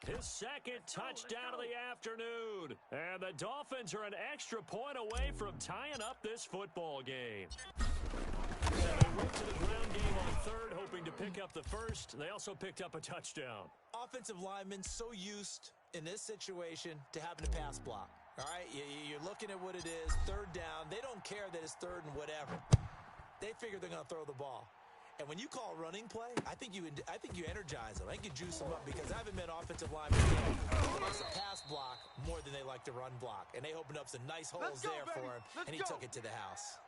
his 2nd touchdown of the afternoon. And the Dolphins are an extra point away from tying up this football game. They went to the ground game on 3rd, hoping to pick up the first. They also picked up a touchdown. Offensive linemen so used in this situation to having to pass block. All right, you're looking at what it is, 3rd down. They don't care that it's 3rd and whatever. They figure they're going to throw the ball. And when you call a running play, I think you energize them. I think you juice them up because I haven't met offensive linemen who a pass block more than they like to run block. And they opened up some nice holes there for him, and he took it to the house.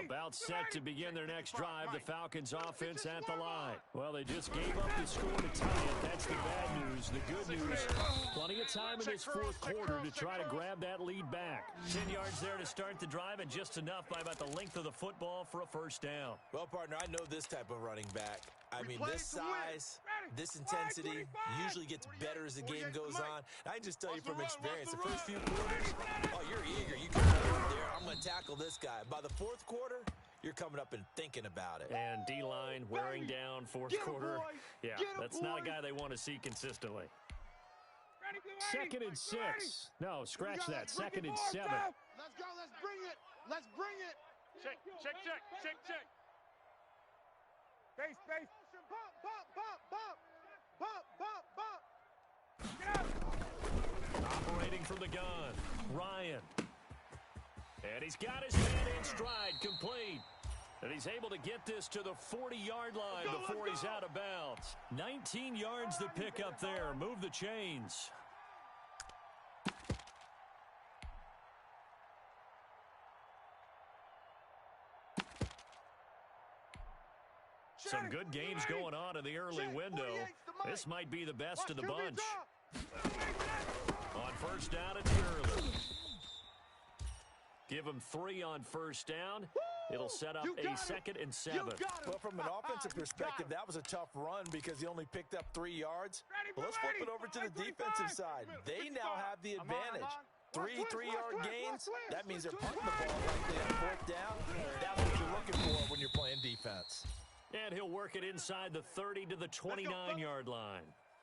About set to begin their next drive, the Falcons offense at the line. Well, they just gave up the score to tie it. That's the bad news. The good news, plenty of time in this 4th quarter to try to grab that lead back. 10 yards there to start the drive, and just enough by about the length of the football for a first down. Well, partner, I know this type of running back. I mean, this size, this intensity usually gets better as the game goes on. I can just tell you from experience, the first few quarters, oh, you're eager. You come out there, I'm going to tackle this guy. By the 4th quarter, you're coming up and thinking about it. And D-line wearing down 4th quarter. Yeah, that's not a guy they want to see consistently. 2nd and 6. No, scratch that. 2nd and 7. Let's go. Let's bring it. Check. Base. Bump. Get out. Operating from the gun, Ryan. And he's got his man in stride, complete. And he's able to get this to the 40-yard line before he's out of bounds. 19 yards to pick up there. Move the chains. Some good games going on in the early window. This might be the best of the bunch. On first down, it's Gurley. Give him 3 on first down. It'll set up a 2nd and 7. Well, from an offensive perspective, that was a tough run because he only picked up 3 yards. Well, let's flip it over to the defensive side. They now have the advantage. 3 3-yard gains, that means they're punting the ball likely on 4th down. That's what you're looking for when you're playing defense. And he'll work it inside the 30 to the 29-yard line.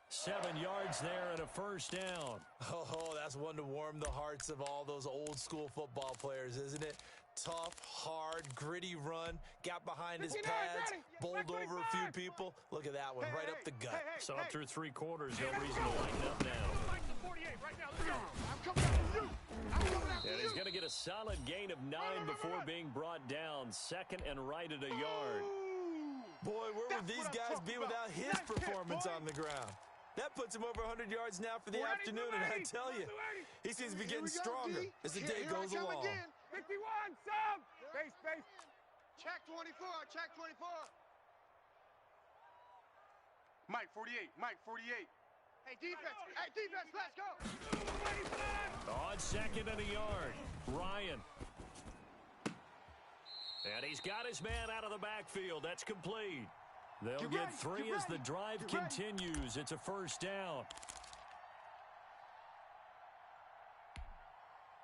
7 yards there and a first down. Oh, that's one to warm the hearts of all those old-school football players, isn't it? Tough, hard, gritty run, got behind his pads, bowled over a few people. Look at that one, right up the gut. So up through 3 quarters, no reason to lighten up now. And he's going to get a solid gain of 9 before being brought down. 2nd and right at a yard. Boy, where would these guys be without his performance on the ground? That puts him over 100 yards now for the afternoon, and I tell you, he seems to be getting stronger as the day goes along. 51, sub! Base. Check 24, check 24. Mike 48, Mike 48. Hey, defense, let's go. On 2nd and a yard, Ryan. And he's got his man out of the backfield. That's complete. They'll get 3 as the drive continues. It's a first down.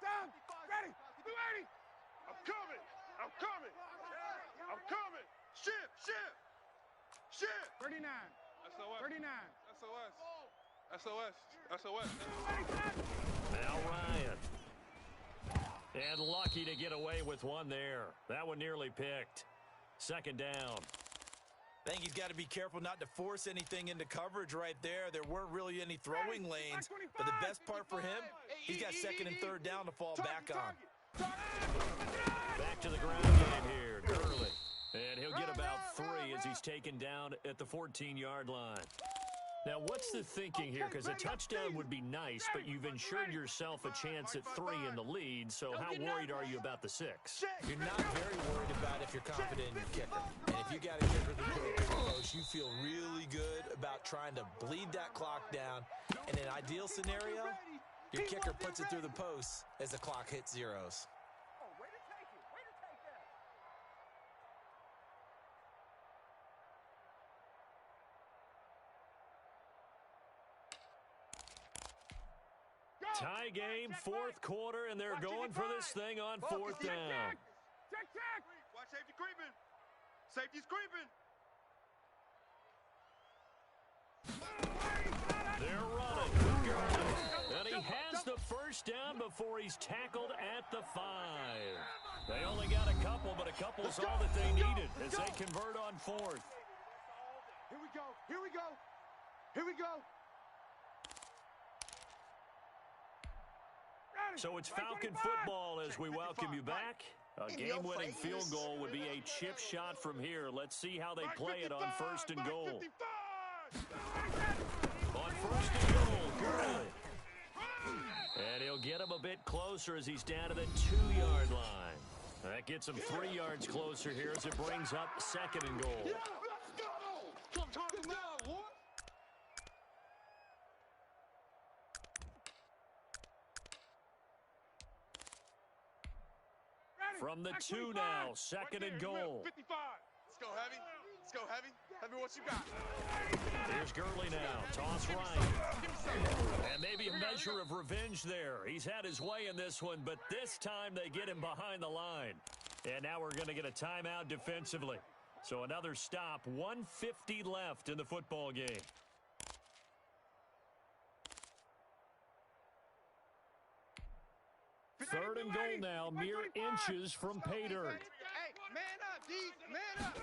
Down, ready, 280. I'm coming. Shift. 39. SOS. Now Ryan. And lucky to get away with one there. That one nearly picked. 2nd down. I think he's got to be careful not to force anything into coverage right there. There weren't really any throwing lanes. But the best part for him, he's got 2nd and 3rd down to fall back on. Back to the ground game here, Gurley. And he'll get about 3 as he's taken down at the 14-yard line. Now, what's the thinking here? Because a touchdown would be nice, but you've ensured yourself a chance at 3 in the lead, so how worried are you about the 6? You're not very worried about if you're confident in your kicker. And if you got a kicker that can kick the post, you feel really good about trying to bleed that clock down. In an ideal scenario, your kicker puts it through the post as the clock hits zeros. Tie game, 4th quarter, and they're going for this thing on 4th down. Check. Watch safety creeping. Safety's creeping. They're running with Gurley. And he has the first down before he's tackled at the 5. They only got a couple, but a couple's all that they needed as they convert on 4th. Here we go. So it's Falcon football as we welcome you back. A game-winning field goal would be a chip shot from here. Let's see how they play it on 1st and goal. On 1st and goal, Gurley. And he'll get him a bit closer as he's down to the 2-yard line. That gets him 3 yards closer here as it brings up 2nd and goal. From the 2 now, 2nd and goal. 55. Let's go heavy. Heavy, what you got? Here's Gurley now. Toss right. And maybe a measure of revenge there. He's had his way in this one, but this time they get him behind the line. And now we're going to get a timeout defensively. So another stop. 1:50 left in the football game. Third and goal now, mere inches from pay dirt. Hey, man up, D, man up.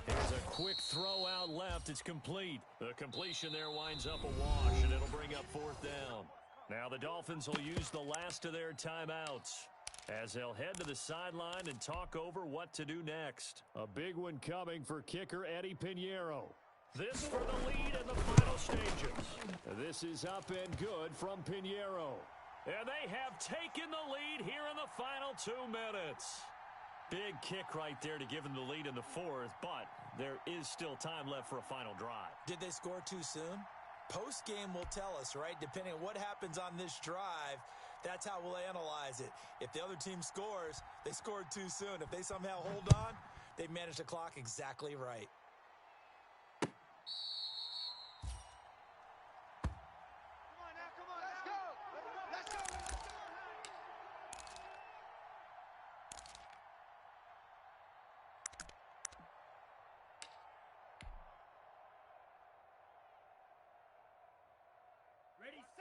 Here's a quick throw out left. It's complete. The completion there winds up a wash, and it'll bring up 4th down. Now the Dolphins will use the last of their timeouts as they'll head to the sideline and talk over what to do next. A big one coming for kicker Eddie Pinheiro. This for the lead in the final stages. This is up and good from Pinheiro. And they have taken the lead here in the final 2 minutes. Big kick right there to give them the lead in the 4th, but there is still time left for a final drive. Did they score too soon? Post-game will tell us, right? Depending on what happens on this drive, That's how we'll analyze it. If the other team scores, they scored too soon. If they somehow hold on, they managed the clock exactly right.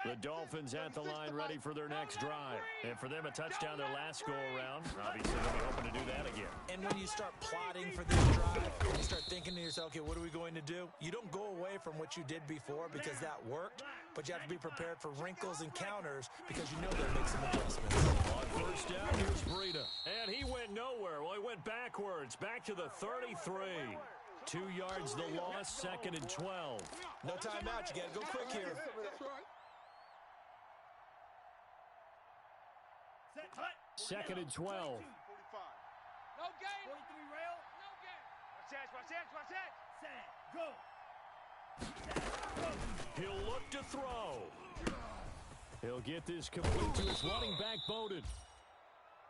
The Dolphins at the line ready for their next drive. And for them, a touchdown their last go-around. Obviously, they'll be hoping to do that again. And when you start plotting for this drive, and you start thinking to yourself, okay, what are we going to do? You don't go away from what you did before because that worked, but you have to be prepared for wrinkles and counters because you know they'll make some adjustments. On first down, here's Breida. And he went nowhere. Well, he went backwards, back to the 33. 2 yards the loss, 2nd and 12. No timeout. You got to go quick here. Second and 12. No game. 43 rail. No game. Watch that. Set, go. He'll look to throw. He'll get this complete to his running back, Bowden.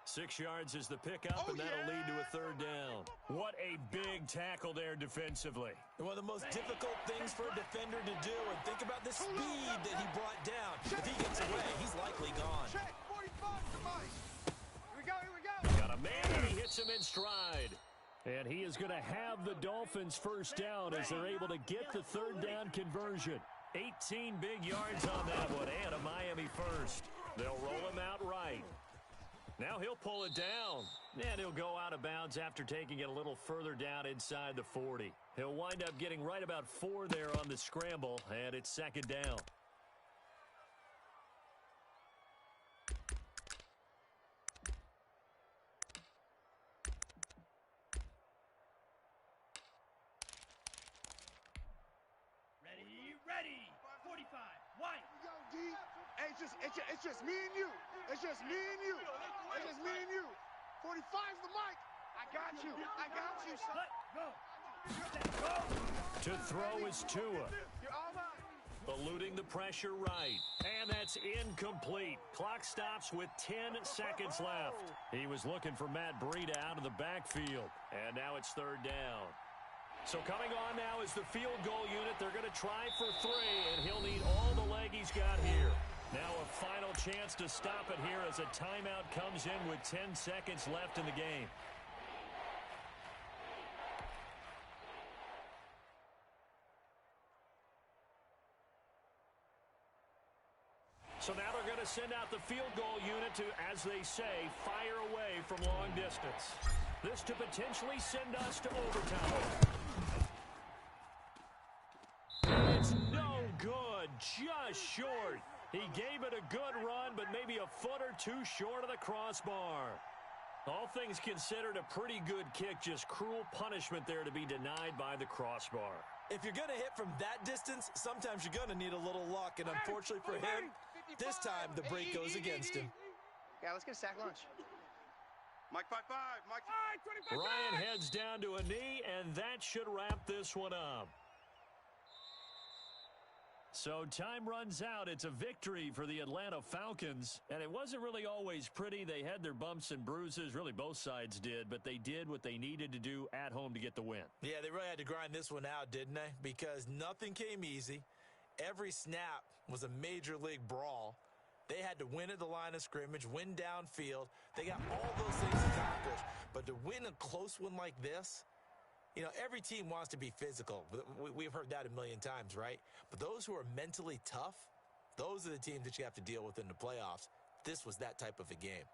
6 yards is the pickup, and that'll lead to a third down. What a big tackle there defensively. One of the most difficult things for a defender to do, and think about the speed that he brought down. If he gets away, he's likely gone. Check. 45 to Mike. Here we go. Got a man, and he hits him in stride. And he is going to have the Dolphins first down as they're able to get the third down conversion. 18 big yards on that one, and a Miami first. They'll roll him out right. Now he'll pull it down, and he'll go out of bounds after taking it a little further down inside the 40. He'll wind up getting right about 4 there on the scramble, and it's second down. Ready. 45. White. Yo, D. Hey, it's just me and you. It's just me and you. 45's the mic. I got you, son. Go. To throw is Tua. You're all mine. Eluding the pressure right. And that's incomplete. Clock stops with 10 seconds left. He was looking for Matt Breida out of the backfield. And now it's third down. So coming on now is the field goal unit. They're going to try for 3, and he'll need all the leg he's got here. Now a final chance to stop it here as a timeout comes in with 10 seconds left in the game. So now they're going to send out the field goal unit to, as they say, fire away from long distance. This to potentially send us to overtime. It's no good, just short. He gave it a good run, but maybe a foot or two short of the crossbar. All things considered, a pretty good kick, just cruel punishment there to be denied by the crossbar. If you're going to hit from that distance, sometimes you're going to need a little luck, and unfortunately for him, this time the break goes against him. Yeah, let's get a sack lunch. Mike 5-5. Mike 5. 25. Ryan heads down to a knee, and that should wrap this one up. So time runs out. It's a victory for the Atlanta Falcons, and it wasn't really always pretty. They had their bumps and bruises. Really, both sides did, but they did what they needed to do at home to get the win. Yeah, they really had to grind this one out, didn't they? Because nothing came easy. Every snap was a major league brawl. They had to win at the line of scrimmage, win downfield. They got all those things accomplished. But to win a close one like this, you know, every team wants to be physical. We've heard that a million times, right? But those who are mentally tough, those are the teams that you have to deal with in the playoffs. This was that type of a game.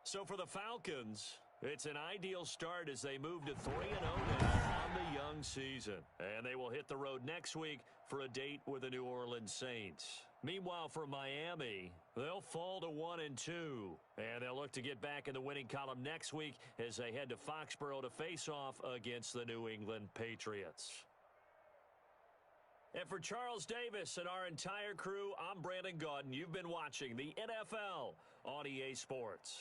So for the Falcons, it's an ideal start as they move to 3-0 now on the young season. And they will hit the road next week for a date with the New Orleans Saints. Meanwhile, for Miami, they'll fall to 1-2. And they'll look to get back in the winning column next week as they head to Foxborough to face off against the New England Patriots. And for Charles Davis and our entire crew, I'm Brandon Gaudin. You've been watching the NFL on EA Sports.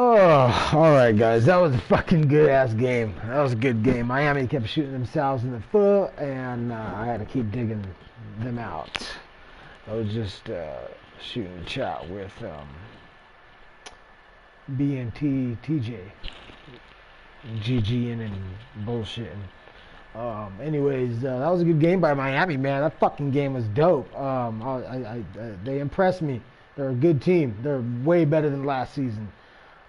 Oh, all right, guys. That was a fucking good-ass game. That was a good game. Miami kept shooting themselves in the foot, and I had to keep digging them out. I was just shooting chat with BNT TJ, GGing and bullshitting. Anyways, that was a good game by Miami, man. That fucking game was dope. They impressed me. They're a good team. They're way better than last season.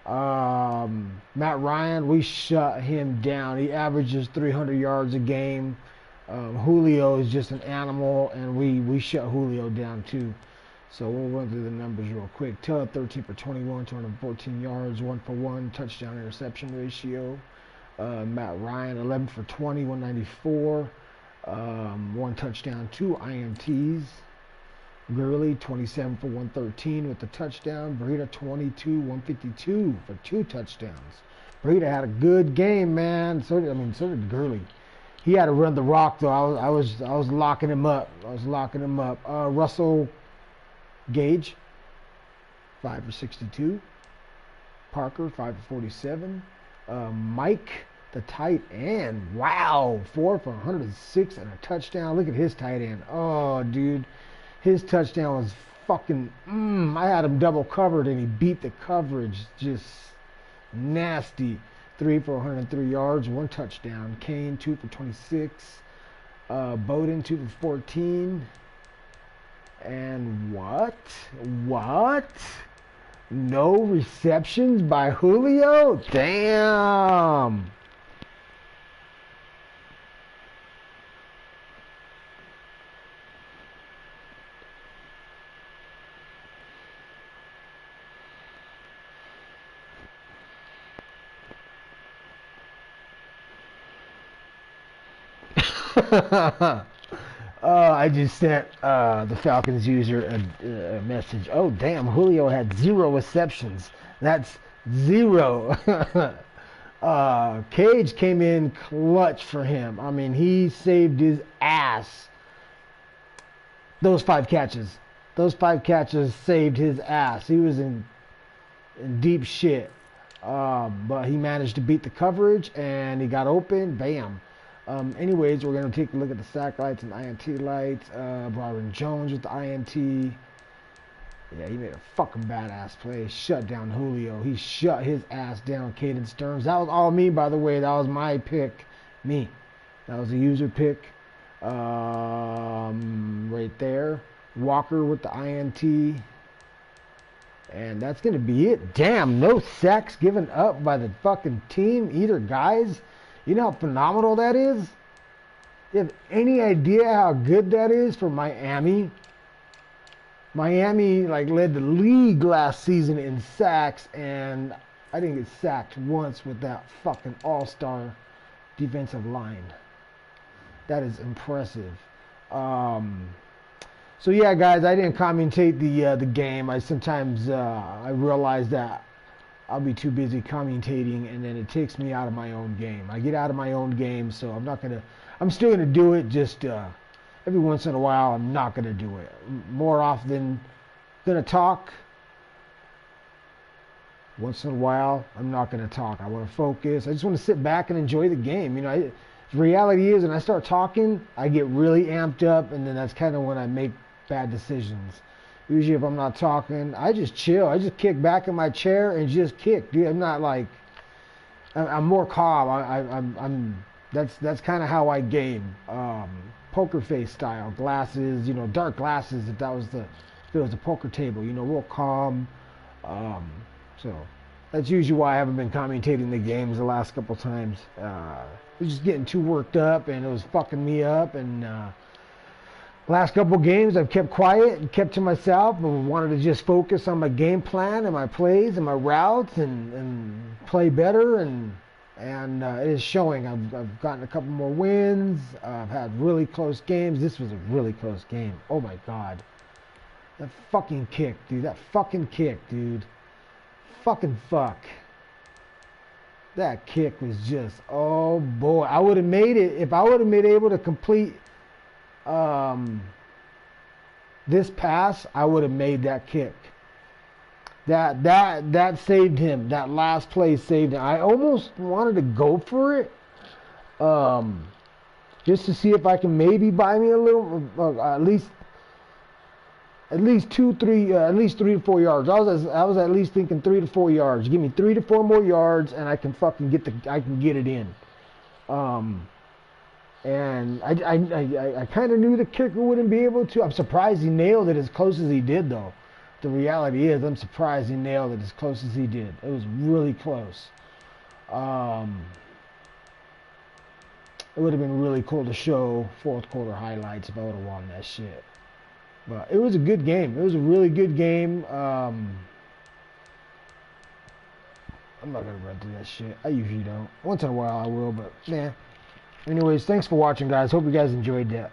Matt Ryan, we shut him down. He averages 300 yards a game. Julio is just an animal, and we shut Julio down too. So we'll run through the numbers real quick. Tubb, 13 for 21, 214 yards, 1 for 1, touchdown interception ratio. Matt Ryan, 11 for 20, 194, 1 touchdown, 2 INTs. Gurley, 27 for 113 with the touchdown. Breida, 22, 152 for 2 touchdowns. Breida had a good game, man. So did Gurley. He had to run the rock though. I was locking him up. Russell Gage, 5 for 62. Parker, 5 for 47. Mike, the tight end, wow, 4 for 106 and a touchdown. Look at his tight end. Oh, dude. His touchdown was fucking, I had him double covered and he beat the coverage. Just nasty. 3 for 103 yards, 1 touchdown. Kane, 2 for 26. Bowden, 2 for 14. And what? No receptions by Julio? Damn. I just sent the Falcons user a message. Oh, damn, Julio had 0 receptions. That's 0. Cage came in clutch for him. I mean, he saved his ass. Those 5 catches saved his ass. He was in deep shit. But he managed to beat the coverage, and he got open. Bam. Anyways, we're going to take a look at the sack lights and INT lights. Byron Jones with the INT. Yeah, he made a fucking badass play. Shut down Julio. He shut his ass down. Caden Stearns. That was all me, by the way. That was my pick. Me. That was a user pick. Right there. Walker with the INT. And that's going to be it. Damn, no sacks given up by the fucking team. Either guys. You know how phenomenal that is? You have any idea how good that is for Miami? Miami led the league last season in sacks, and I didn't get sacked once with that fucking all-star defensive line. That is impressive. So yeah, guys, I didn't commentate the game. I sometimes I realize that I'll be too busy commentating, and then it takes me out of my own game. I get out of my own game, so I'm still gonna do it, just every once in a while. I'm not gonna do it. More often, gonna talk. Once in a while, I'm not gonna talk. I wanna focus. I just wanna sit back and enjoy the game. You know, the reality is when I start talking, I get really amped up, and then that's kind of when I make bad decisions. Usually if I'm not talking, I just chill. I just kick back in my chair and just kick, dude. I'm not I'm more calm. I'm that's kind of how I game. Poker face style, glasses, dark glasses. If it was a poker table, real calm. So that's usually why I haven't been commentating the games the last couple times. I was just getting too worked up, and it was fucking me up, and last couple games, I've kept quiet and kept to myself and wanted to just focus on my game plan and my plays and my routes and play better. And it is showing. I've gotten a couple more wins. I've had really close games. This was a really close game. Oh, my God. That fucking kick, dude. Fucking fuck. That kick was just, oh, boy. I would have made it. If I would have been able to complete this pass, I would have made that kick. That saved him. That last play saved him. I almost wanted to go for it, just to see if I can maybe buy me a little, at least 3 to 4 yards. I was at least thinking 3 to 4 yards. Give me 3 to 4 more yards, and I can fucking get it in. And I kind of knew the kicker wouldn't be able to. I'm surprised he nailed it as close as he did, though. The reality is, I'm surprised he nailed it as close as he did. It was really close. It would have been really cool to show fourth quarter highlights if I would have won that shit. But it was a good game. It was a really good game. I'm not going to run through that shit. I usually don't. Once in a while I will, but yeah. Anyways, thanks for watching, guys. Hope you guys enjoyed that.